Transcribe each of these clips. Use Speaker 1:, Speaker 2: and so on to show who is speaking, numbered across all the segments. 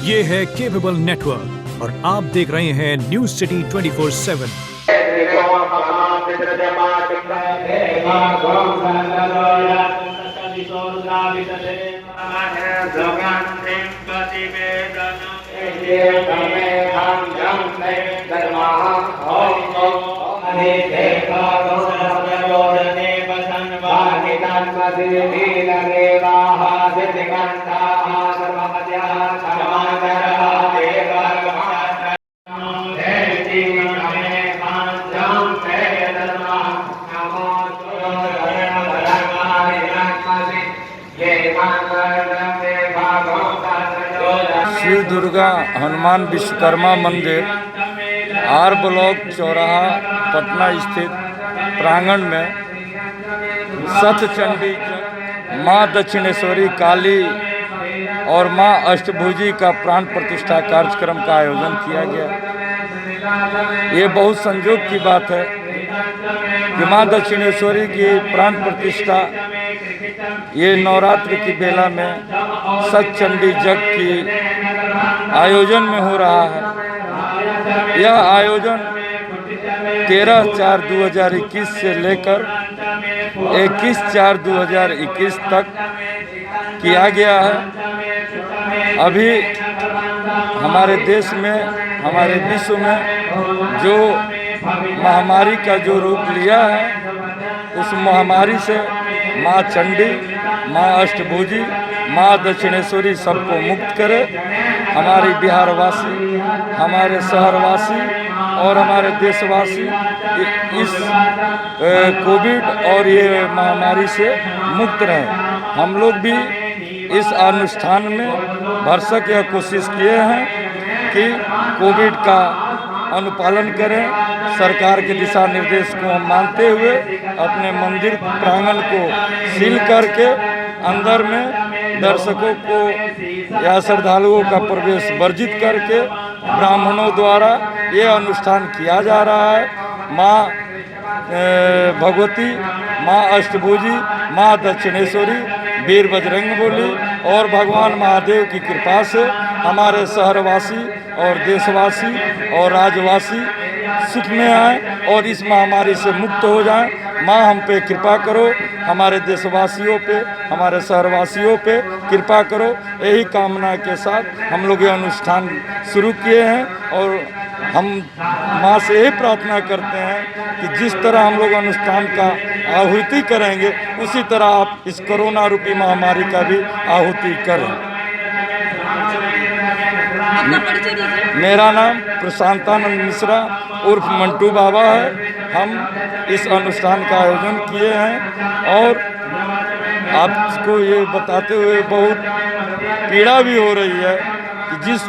Speaker 1: ये है capable network और आप देख रहे हैं न्यूज सिटी 24/7।
Speaker 2: शिव दुर्गा हनुमान विश्वकर्मा मंदिर आर ब्लॉक चौराहा पटना स्थित प्रांगण में सतचंडी माँ दक्षिणेश्वरी काली और माँ अष्टभुजी का प्राण प्रतिष्ठा कार्यक्रम का आयोजन किया गया। ये बहुत संयोग की बात है कि माँ दक्षिणेश्वरी की प्राण प्रतिष्ठा ये नवरात्र की बेला में सतचंडी यज्ञ की आयोजन में हो रहा है। यह आयोजन 13/4/2021 से लेकर 21/4/2021 तक किया गया है। अभी हमारे देश में, हमारे विश्व में जो महामारी का जो रूप लिया है, उस महामारी से माँ चंडी, माँ अष्टभुजी, माँ दक्षिणेश्वरी सबको मुक्त करे। हमारे बिहारवासी, हमारे शहरवासी और हमारे देशवासी इस कोविड और ये महामारी से मुक्त रहें। हम लोग भी इस अनुष्ठान में भरसक यह कोशिश किए हैं कि कोविड का अनुपालन करें। सरकार के दिशा निर्देश को हम मानते हुए अपने मंदिर प्रांगण को सील करके अंदर में दर्शकों को या श्रद्धालुओं का प्रवेश वर्जित करके ब्राह्मणों द्वारा ये अनुष्ठान किया जा रहा है। माँ भगवती, माँ अष्टभुजी, माँ दक्षिणेश्वरी, वीर बजरंगबली और भगवान महादेव की कृपा से हमारे शहरवासी और देशवासी और राज्यवासी सुख में आए और इस महामारी से मुक्त हो जाएं। माँ हम पे कृपा करो, हमारे देशवासियों पे, हमारे शहरवासियों पे कृपा करो। यही कामना के साथ हम लोग ये अनुष्ठान शुरू किए हैं और हम माँ से यही प्रार्थना करते हैं कि जिस तरह हम लोग अनुष्ठान का आहुति करेंगे, उसी तरह आप इस कोरोना रूपी महामारी का भी आहुति करें। मेरा नाम प्रशांतानंद मिश्रा उर्फ मंटू बाबा है। हम इस अनुष्ठान का आयोजन किए हैं और आपको ये बताते हुए बहुत पीड़ा भी हो रही है कि जिस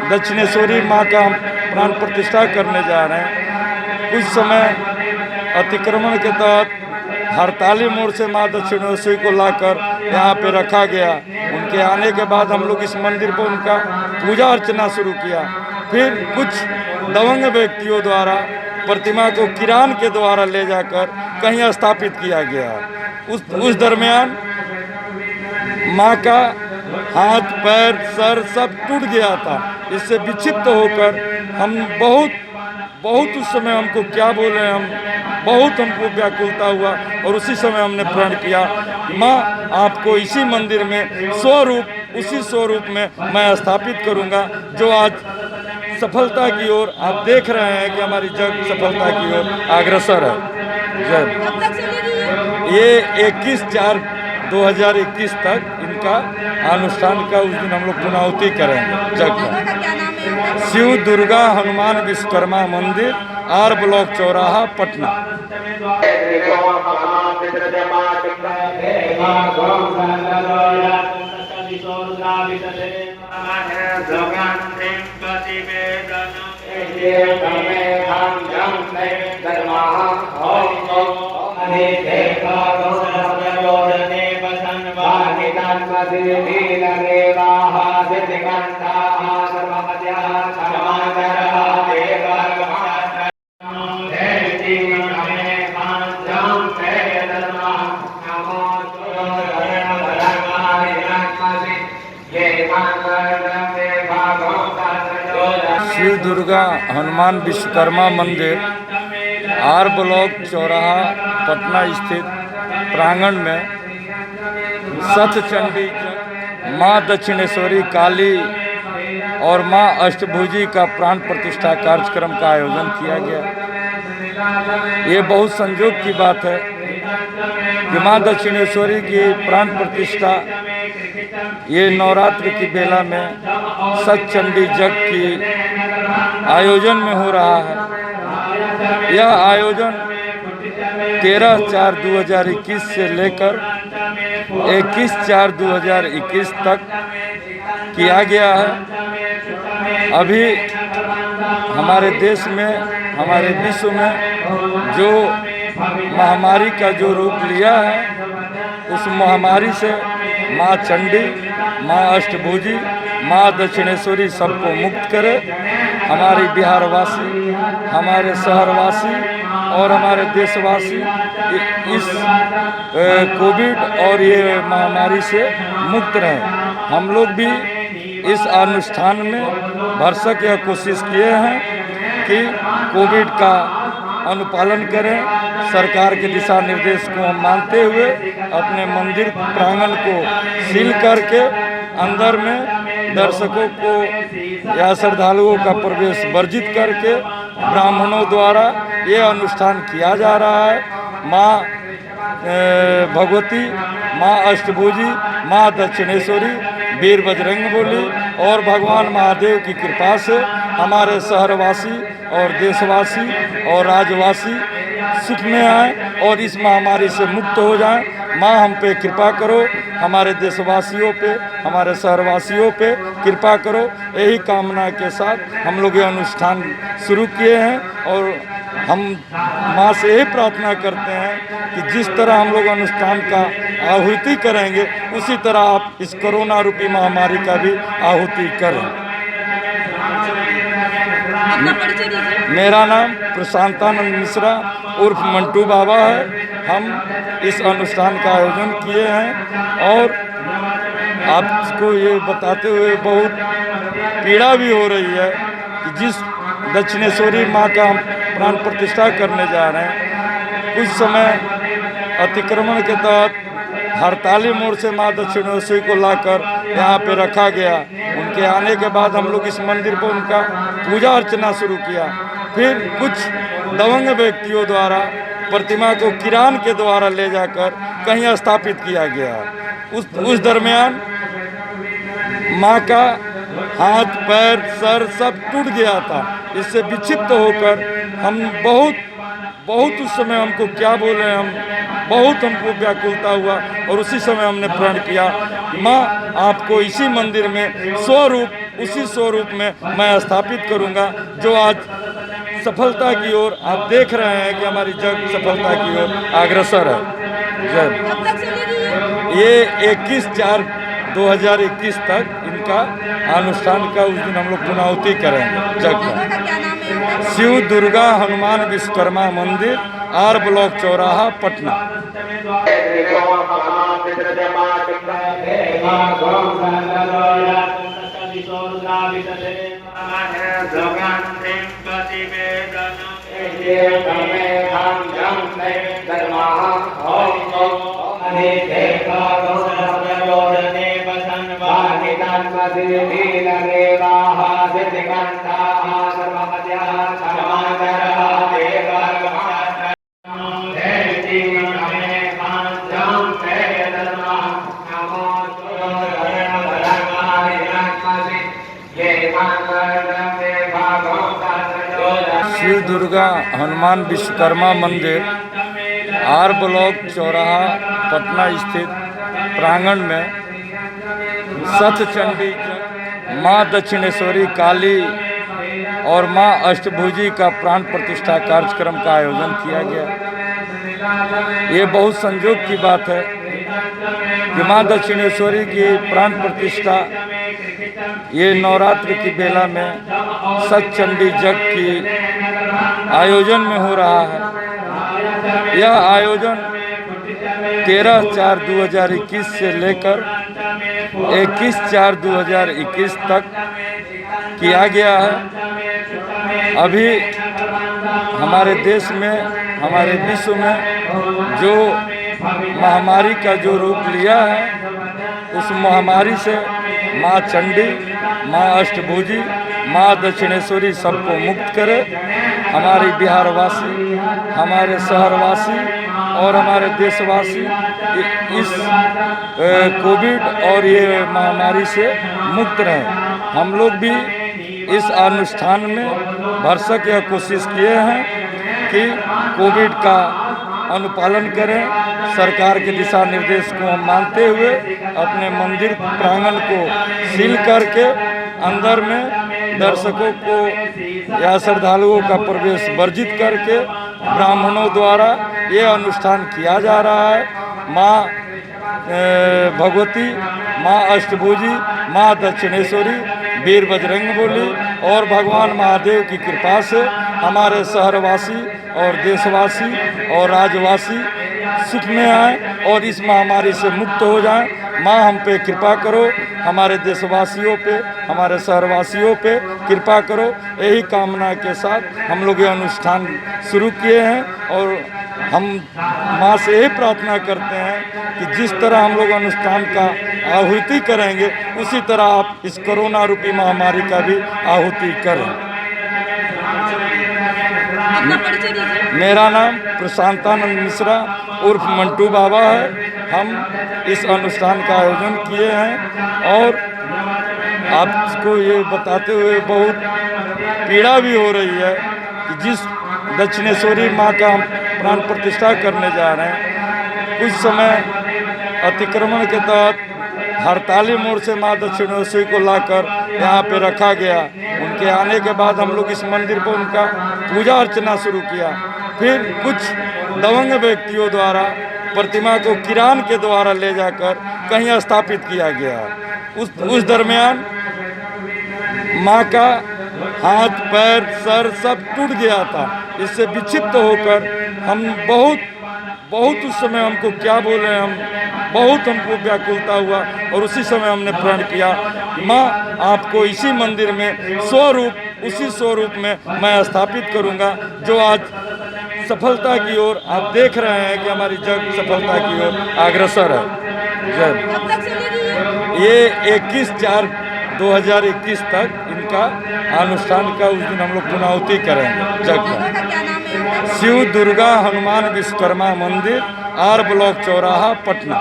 Speaker 2: दक्षिणेश्वरी माँ का हम प्राण प्रतिष्ठा करने जा रहे हैं, कुछ समय अतिक्रमण के तहत हड़ताली मोड़ से माँ दक्षिणेश्वरी को लाकर यहाँ पे रखा गया। उनके आने के बाद हम लोग इस मंदिर पर उनका पूजा अर्चना शुरू किया। फिर कुछ दबंग व्यक्तियों द्वारा प्रतिमा को किरान के द्वारा ले जाकर कहीं स्थापित किया गया। उस दरमियान माँ का हाथ, पैर, सर सब टूट गया था। इससे विक्षिप्त होकर हम बहुत उस समय हमको क्या बोले, हमको व्याकुलता हुआ और उसी समय हमने प्रण किया, माँ आपको इसी मंदिर में उसी स्वरूप में मैं स्थापित करूँगा जो आज सफलता की ओर आप देख रहे हैं कि हमारी जग सफलता की ओर अग्रसर है। जय। ये 21/4/2021 तक इनका अनुष्ठान का उस दिन हम लोग पुनाहुति करेंगे जग का। शिव दुर्गा हनुमान विश्वकर्मा मंदिर आर ब्लॉक चौराहा पटना।
Speaker 3: ये
Speaker 2: शिव दुर्गा हनुमान विश्वकर्मा मंदिर आर ब्लॉक चौराहा पटना स्थित प्रांगण में सतचंडी माँ दक्षिणेश्वरी काली और माँ अष्टभुजी का प्राण प्रतिष्ठा कार्यक्रम का आयोजन किया गया। ये बहुत संयोग की बात है कि माँ दक्षिणेश्वरी की प्राण प्रतिष्ठा ये नवरात्र की बेला में सतचंडी यज्ञ की आयोजन में हो रहा है। यह आयोजन 13/4/2021 से लेकर 21/4/2021 तक किया गया है। अभी हमारे देश में, हमारे विश्व में जो महामारी का जो रूप लिया है, उस महामारी से माँ चंडी, माँ अष्टभुजी, माँ दक्षिणेश्वरी सबको मुक्त करे। हमारे बिहारवासी, हमारे शहरवासी और हमारे देशवासी इस कोविड और ये महामारी से मुक्त रहें। हम लोग भी इस अनुष्ठान में भरसक यह कोशिश किए हैं कि कोविड का अनुपालन करें। सरकार के दिशा निर्देश को हम मानते हुए अपने मंदिर प्रांगण को सील करके अंदर में दर्शकों को या श्रद्धालुओं का प्रवेश वर्जित करके ब्राह्मणों द्वारा ये अनुष्ठान किया जा रहा है। माँ भगवती, माँ अष्टभुजी, माँ दक्षिणेश्वरी, वीर बजरंगबली और भगवान महादेव की कृपा से हमारे शहरवासी और देशवासी और राज्यवासी सुख में आए और इस महामारी से मुक्त हो जाएं। माँ हम पे कृपा करो, हमारे देशवासियों पे, हमारे शहरवासियों पे कृपा करो। यही कामना के साथ हम लोग ये अनुष्ठान शुरू किए हैं और हम माँ से यही प्रार्थना करते हैं कि जिस तरह हम लोग अनुष्ठान का आहुति करेंगे, उसी तरह आप इस कोरोना रूपी महामारी का भी आहुति करें। मेरा नाम प्रशांतानंद मिश्रा उर्फ मंटू बाबा है। हम इस अनुष्ठान का आयोजन किए हैं और आपको ये बताते हुए बहुत पीड़ा भी हो रही है कि जिस दक्षिणेश्वरी माँ का हम प्राण प्रतिष्ठा करने जा रहे हैं, कुछ समय अतिक्रमण के तहत हड़ताली मोड़ से माँ दक्षिणेश्वरी को लाकर यहाँ पे रखा गया। उनके आने के बाद हम लोग इस मंदिर पर उनका पूजा अर्चना शुरू किया। फिर कुछ दबंग व्यक्तियों द्वारा प्रतिमा को किरान के द्वारा ले जाकर कहीं स्थापित किया गया। उस दरमियान माँ का हाथ, पैर, सर सब टूट गया था। इससे विक्षिप्त होकर हम बहुत उस समय हमको क्या बोले, हम बहुत हमको व्याकुलता हुआ और उसी समय हमने प्रण किया कि माँ आपको इसी मंदिर में स्वरूप, उसी स्वरूप में मैं स्थापित करूँगा जो आज सफलता की ओर आप देख रहे हैं कि हमारी जग सफलता की ओर अग्रसर है। जय। ये 21/4/2021 तक इनका अनुष्ठान का उस दिन हम लोग पुनाहुति करेंगे जग का। शिव दुर्गा हनुमान विश्वकर्मा मंदिर आर ब्लॉक चौराहा पटना। शिव दुर्गा हनुमान विश्वकर्मा मंदिर आर ब्लॉक चौराहा पटना स्थित प्रांगण में सतचंडी माँ दक्षिणेश्वरी काली और माँ अष्टभुजी का प्राण प्रतिष्ठा कार्यक्रम का आयोजन किया गया। ये बहुत संयोग की बात है कि माँ दक्षिणेश्वरी की प्राण प्रतिष्ठा ये नवरात्र की बेला में सतचंडी यज्ञ की आयोजन में हो रहा है। यह आयोजन 13/4/2021 से लेकर 21/4/2021 तक किया गया है। अभी हमारे देश में, हमारे विश्व में जो महामारी का जो रूप लिया है, उस महामारी से माँ चंडी, माँ अष्टभुजी, माँ दक्षिणेश्वरी सबको मुक्त करे। हमारी बिहारवासी, हमारे शहरवासी और हमारे देशवासी इस कोविड और ये महामारी से मुक्त रहें। हम लोग भी इस अनुष्ठान में भरसक यह कोशिश किए हैं कि कोविड का अनुपालन करें। सरकार के दिशा निर्देश को हम मानते हुए अपने मंदिर प्रांगण को सील करके अंदर में दर्शकों को या श्रद्धालुओं का प्रवेश वर्जित करके ब्राह्मणों द्वारा ये अनुष्ठान किया जा रहा है। माँ भगवती, माँ अष्टभुजी, माँ दक्षिणेश्वरी, वीर बजरंगबली और भगवान महादेव की कृपा से हमारे शहरवासी और देशवासी और राज्यवासी सुख में आए और इस महामारी से मुक्त हो जाएं। माँ हम पे कृपा करो, हमारे देशवासियों पे, हमारे शहरवासियों पे कृपा करो। यही कामना के साथ हम लोग ये अनुष्ठान शुरू किए हैं और हम माँ से यही प्रार्थना करते हैं कि जिस तरह हम लोग अनुष्ठान का आहुति करेंगे, उसी तरह आप इस कोरोना रूपी महामारी का भी आहुति करें। मेरा नाम प्रशांतानंद मिश्रा उर्फ मंटू बाबा है। हम इस अनुष्ठान का आयोजन किए हैं और आपको ये बताते हुए बहुत पीड़ा भी हो रही है कि जिस दक्षिणेश्वरी माँ का हम प्राण प्रतिष्ठा करने जा रहे हैं, कुछ समय अतिक्रमण के तहत हड़ताली मोड़ से माँ दक्षिणेश्वरी को लाकर यहाँ पे रखा गया। उनके आने के बाद हम लोग इस मंदिर पर उनका पूजा अर्चना शुरू किया। फिर कुछ दबंग व्यक्तियों द्वारा प्रतिमा को किरान के द्वारा ले जाकर कहीं स्थापित किया गया। उस दरमियान माँ का हाथ, पैर, सर सब टूट गया था। इससे विक्षिप्त होकर हम बहुत उस समय हमको क्या बोले, बहुत हमको व्याकुलता हुआ और उसी समय हमने प्रण किया, माँ आपको इसी मंदिर में उसी स्वरूप में मैं स्थापित करूँगा, जो आज सफलता की ओर आप देख रहे हैं कि हमारी जग सफलता की ओर अग्रसर है। जब ये 21/4/2021 तक इनका अनुष्ठान का उस दिन हम लोग पुनाहुति करेंगे जग का। शिव दुर्गा हनुमान विश्वकर्मा मंदिर, आर ब्लॉक चौराहा, पटना।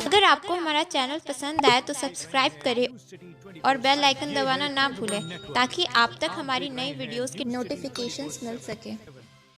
Speaker 3: अगर आपको हमारा चैनल पसंद आए तो सब्सक्राइब करें और बेल आइकन दबाना ना भूलें ताकि आप तक हमारी नई वीडियोस की नोटिफिकेशंस मिल सके।